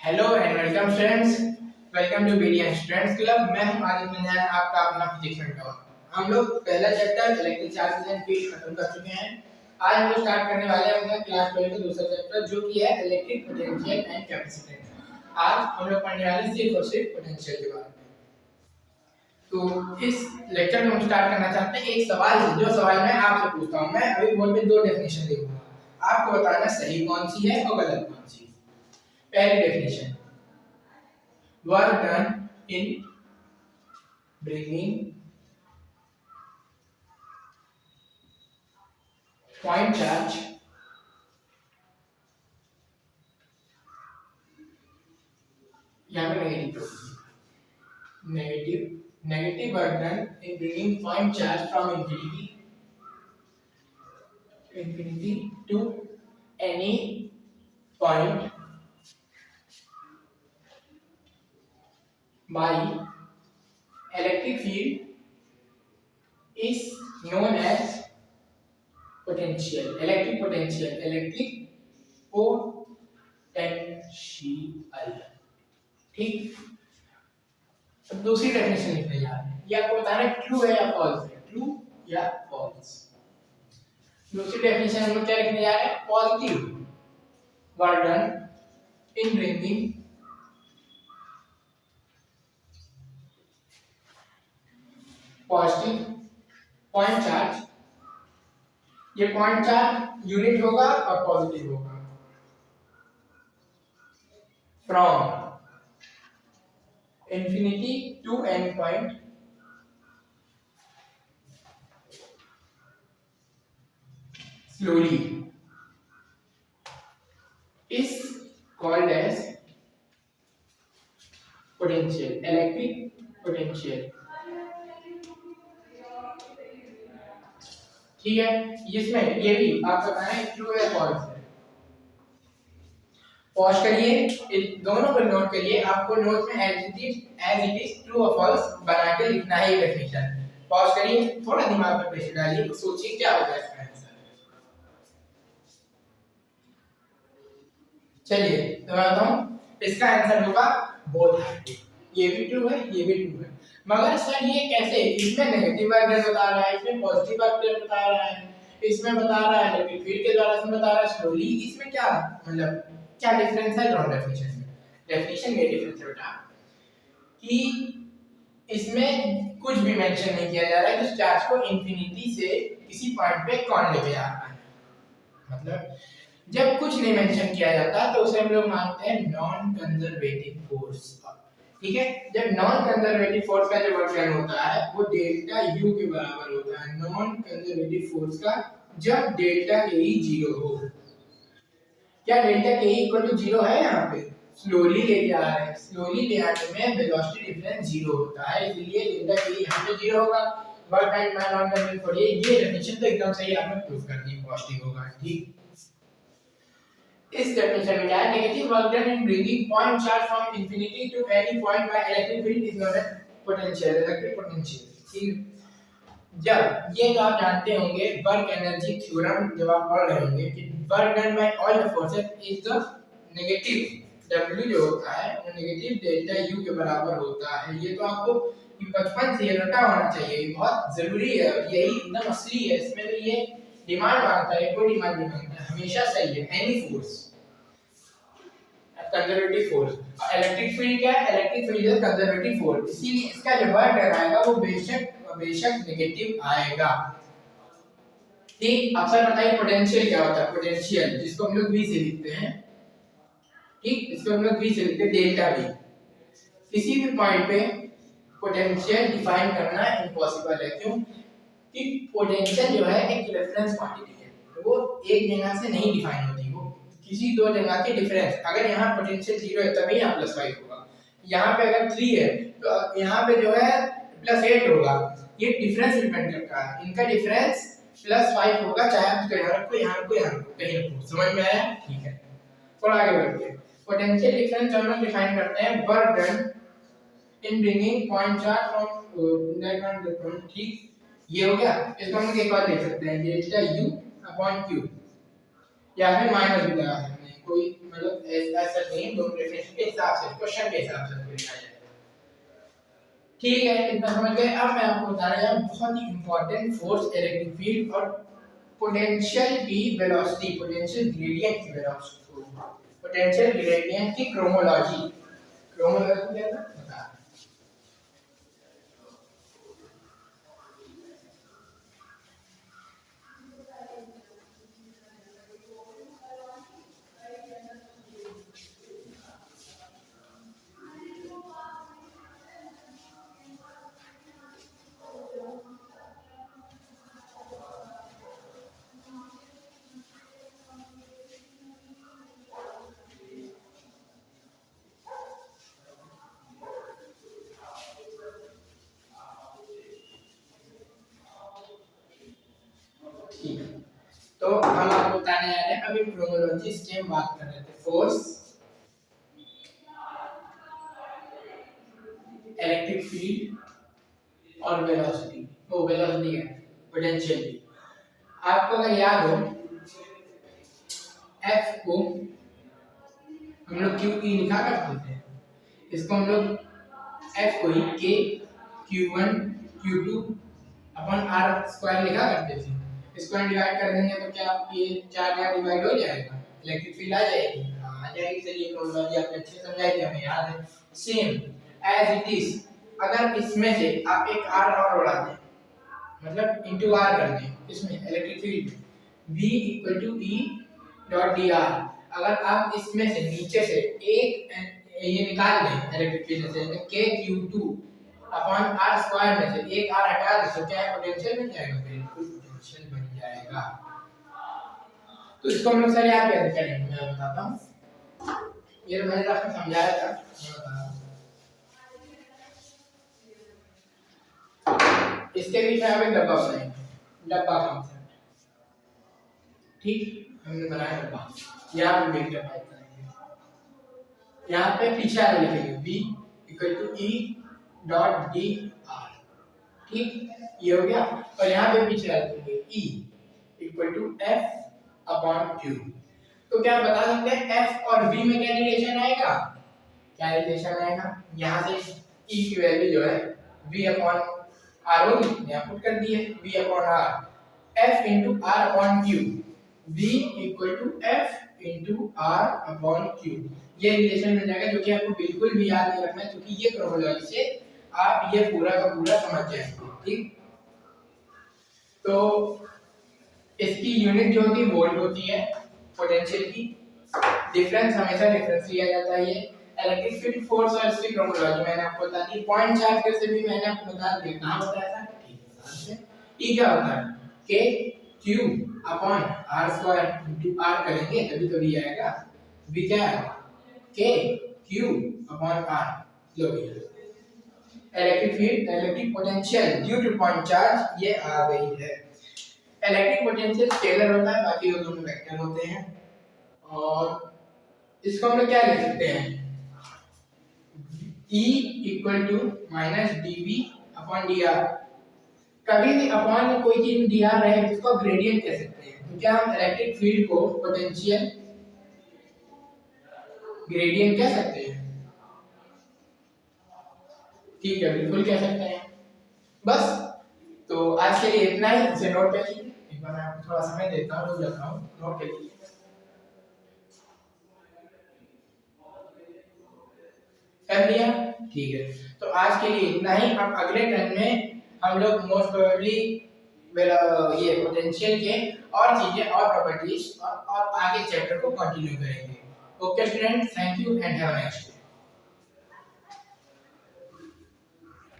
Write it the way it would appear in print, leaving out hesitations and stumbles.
Hello and welcome students. Welcome to BDN students club. मैं हूं आदित्य मंजान, आपका अपना फिजिक्स मेंटर। हम लोग पहला chapter electric charges and field खत्म कर चुके हैं। आज हम लोग स्टार्ट करने वाले हैं अपना क्लास 12 का दूसरा चैप्टर, जो कि है इलेक्ट्रिक पोटेंशियल एंड कैपेसिटेंस। आज हम लोग पढ़ने वाले हैं सिर्फ और सिर्फ पोटेंशियल के बारे में। तो इस लेक्चर में हम स्टार्ट करना चाहते हैं एक सवाल से, जो सवाल मैं आपसे पूछता हूं। मैं अभी बोर्ड पे दो डेफिनेशन लिखूंगा, आपको बताना सही कौन सी है और गलत कौन सी। पहली definition, work done in bringing point charge यहाँ पे negative work done in bringing point charge from infinity to any point by electric field is known as potential, electric potential। ठीक। अब दूसरी डेफिनेशन लिखने जा रहे हैं, ये आपको बताना है ट्रू है या फॉल्स है, ट्रू या फॉल्स। दूसरी डेफिनेशन हम लोग क्या लिखने जा रहे हैं, positive work done in bringing positive point charge. ये पॉइंट चार्ज यूनिट होगा और पॉजिटिव होगा, from infinity to any point slowly is called as potential, electric potential। ठीक है, इसमें ये भी आप बताना है ट्रू है फॉल्स है। पॉज करिए, इन दोनों को नोट करिए। आपको नोट में एज इट इज ट्रू और फॉल्स बना के लिखना है ये डेफिनेशन। पॉज करिए, थोड़ा दिमाग में प्रेशर डालिए, सोचिए क्या होगा इसका आंसर। चलिए तो मैं बताता हूं, इसका आंसर होगा बोथ। ये भी ट्रू है, ये भी ट्रू है। मगर सर ये कैसे, इसमें नेगेटिव वर्क बता रहा है, इसमें पॉजिटिव वर्क बता रहा है, इसमें बता रहा है इलेक्ट्रिक फील्ड के द्वारा, इसमें बता रहा है स्लोली। इसमें क्या मतलब क्या डिफरेंस है ग्राउंड डेफिनेशन में? डेफिनेशन में डिफरेंस है बेटा कि इसमें कुछ भी मेंशन नहीं किया जा रहा है कि उस चार्ज को इंफिनिटी से किसी पॉइंट पे कौन लेके जा रहा है। मतलब जब कुछ नहीं मेंशन किया जाता तो उसे हम लोग मानते हैं नॉन कंजर्वेटिव फोर्स। ठीक है, जब नॉन कंजर्वेटिव फोर्स का जो वर्क डन होता है वो डेल्टा यू के बराबर होता है। नॉन कंजर्वेटिव फोर्स का जब डेल्टा के ही 0 हो। क्या डेल्टा के इक्वल टू 0 है? यहाँ पे स्लोली लेके आ रहे हैं, स्लोली ले आने में वेलोसिटी डिफरेंस 0 होता है, इसलिए डेल्टा के यहाँ पे 0 होगा। Work done by non conservative force, ये डेफिनेशन तो एकदम सही आपने प्रूव कर दी, पॉजिटिव होगा। ठीक, इस डेफिनेशन में क्या है, negative work done in bringing point charge from infinity to any point by electric field is known as potential, electric potential. ठीक, जब ये तो आप जानते होंगे वर्क एनर्जी थ्योरम, जब आप पढ़ रहे होंगे कि work done by all the forces is the negative W जो होता है वो नेगेटिव डेल्टा U के बराबर होता है। ये तो आपको बचपन से रटा होना चाहिए, बहुत जरूरी है, यही एकदम असली है। इसमें भी ये डिमांड मांगता है, कोई डिमांड नहीं मांगता, हमेशा सही है। Any force conservative force, electric field क्या है, electric field is conservative force, इसीलिए इसका जो वर्क डन आएगा वो बेशक नेगेटिव आएगा। ठीक, अब सर बताइए पोटेंशियल क्या होता है? पोटेंशियल जिसको हम लोग V से लिखते हैं, ठीक, इसको हम लोग V से लिखते हैं डेल्टा V। किसी भी पॉइंट पे पोटेंशियल डिफाइन करना इम्पॉसिबल है, क्यों कि पोटेंशियल जो है एक रेफरेंस क्वांटिटी है, तो वो एक जगह से नहीं डिफाइन होती, वो किसी दो जगह के डिफरेंस। अगर यहाँ पोटेंशियल 0 है तभी यहाँ +5 होगा, यहाँ पे अगर 3 है तो यहाँ पे जो है +8 होगा। ये डिफरेंस डिपेंड करता है, इनका डिफरेंस +5 होगा, चाहे आप इसको यहाँ रखो, यहाँ रखो, यहाँ रखो, कहीं रखो। समझ में आया? ठीक है, थोड़ा आगे बढ़ते हैं। पोटेंशियल डिफरेंस हम लोग डिफाइन करते हैं work done in bringing point charge from that. ठीक, ये हो गया। इसको हम एक बार लिख सकते हैं डेल्टा U अपॉन Q, या फिर माइनस भी लगा सकते हैं, कोई मतलब ऐसा नहीं है, दोनों डेफिनेशन के हिसाब से, क्वेश्चन के हिसाब से उसको लिखा जाएगा। ठीक है, इतना समझ गए। अब मैं आपको बता रहा हूँ बहुत ही इंपॉर्टेंट फोर्स, इलेक्ट्रिक फील्ड और पोटेंशियल की वेलोसिटी, पोटेंशियल ग्रेडियंट की वेलोसिटी, पोटेंशियल ग्रेडियंट की क्रोमोलॉजी। क्रोमोलॉजी क्या है बता। ठीक है, तो हम आपको बताने जा रहे हैं अभी क्रोमोलॉजी की हम बात कर रहे थे। फोर्स, इलेक्ट्रिक फील्ड और वेलोसिटी, वो वेलोसिटी है पोटेंशियल भी। आपको अगर याद हो F को हम लोग क्यू ई लिखा करते थे, इसको हम लोग F को ही K Q1 Q2 अपन R स्क्वायर लिखा करते थे। इसको डिवाइड कर देंगे तो क्या ये 4 का डिवाइड हो जाएगा, इलेक्ट्रिक फील्ड आ जाएगी। आ जाएगी। चलिए क्रोमोलॉजी आपने अच्छे से समझाई थी, हमें याद है। सेम एज इट इज, अगर इसमें से आप एक R और उड़ा दें, मतलब इनटू R कर दें, इसमें electric field V = E dot dr, अगर आप इसमें से नीचे से एक ये निकाल दें इलेक्ट्रिक फील्ड से K Q2 upon R square में से एक R हटा दें तो क्या पोटेंशियल बन जाएगा, बिल्कुल पोटेंशियल बन जाएगा। तो इसको हम लोग सर याद कैसे करेंगे मैं बताता हूँ। ये मैंने आपको समझाया था, मैं बता रहा हूँ। इसके बीच में हम एक डब्बा बनाएंगे, डब्बा कॉन्सेप्ट। ठीक, हमने बनाया डब्बा, यहाँ पे एक डब्बा करेंगे, यहाँ पे पीछे आगे लिखेंगे V = E डॉट dr। ठीक, ये हो गया। और यहाँ पे पीछे लिखेंगे E = F अपॉन Q। तो क्या बता सकते हैं F और V में क्या रिलेशन आएगा, क्या रिलेशन आएगा, यहाँ से E की वैल्यू जो है V अपॉन R होगी, यहाँ पुट कर दिए V upon R, F into R upon Q, V = F into R upon Q। ये रिलेशन मिल जाएगा, जो कि आपको बिल्कुल भी याद नहीं रखना है, क्योंकि ये क्रोमोलॉजी से आप ये पूरा का पूरा समझ जाएंगे। ठीक, तो इसकी यूनिट जो होती है वोल्ट होती है, पोटेंशियल की डिफरेंस हमेशा डिफरेंस लिया जाता है। ये इलेक्ट्रिक फील्ड, फोर्स और इसकी क्रोमोलॉजी मैंने आपको बता दी। पॉइंट चार्ज के से भी मैंने आपको बता दिया, कहां बताया था, ठीक है। E क्या होता है, K Q upon R square into R करेंगे तभी तो V आएगा। V क्या है, K Q अपॉन R। लो भैया, electric field, electric potential due two point charge ये आ गई है। इलेक्ट्रिक पोटेंशियल स्केलर होता है, बाकी वो दोनों वेक्टर होते हैं। और इसको हम लोग क्या लिख सकते हैं, E = -dV अपॉन dr। कभी भी अपॉन में कोई चीज dr रहे तो उसको ग्रेडियंट कह सकते हैं। तो क्या हम इलेक्ट्रिक फील्ड को पोटेंशियल ग्रेडियंट कह सकते हैं, ठीक है, बिल्कुल कह सकते हैं। बस, तो आज के लिए इतना ही, इसे नोट कर लीजिए। एक बार मैं आपको थोड़ा समय देता हूँ, रुक जाता हूँ, नोट कर लीजिए। कर लिया, ठीक है। तो आज के लिए इतना ही। अब अगले टर्न में हम लोग मोस्ट प्रोबेबली ये पोटेंशियल के और चीजें और प्रॉपर्टीज और आगे चैप्टर को कंटिन्यू करेंगे। Okay student, thank you and have a nice day.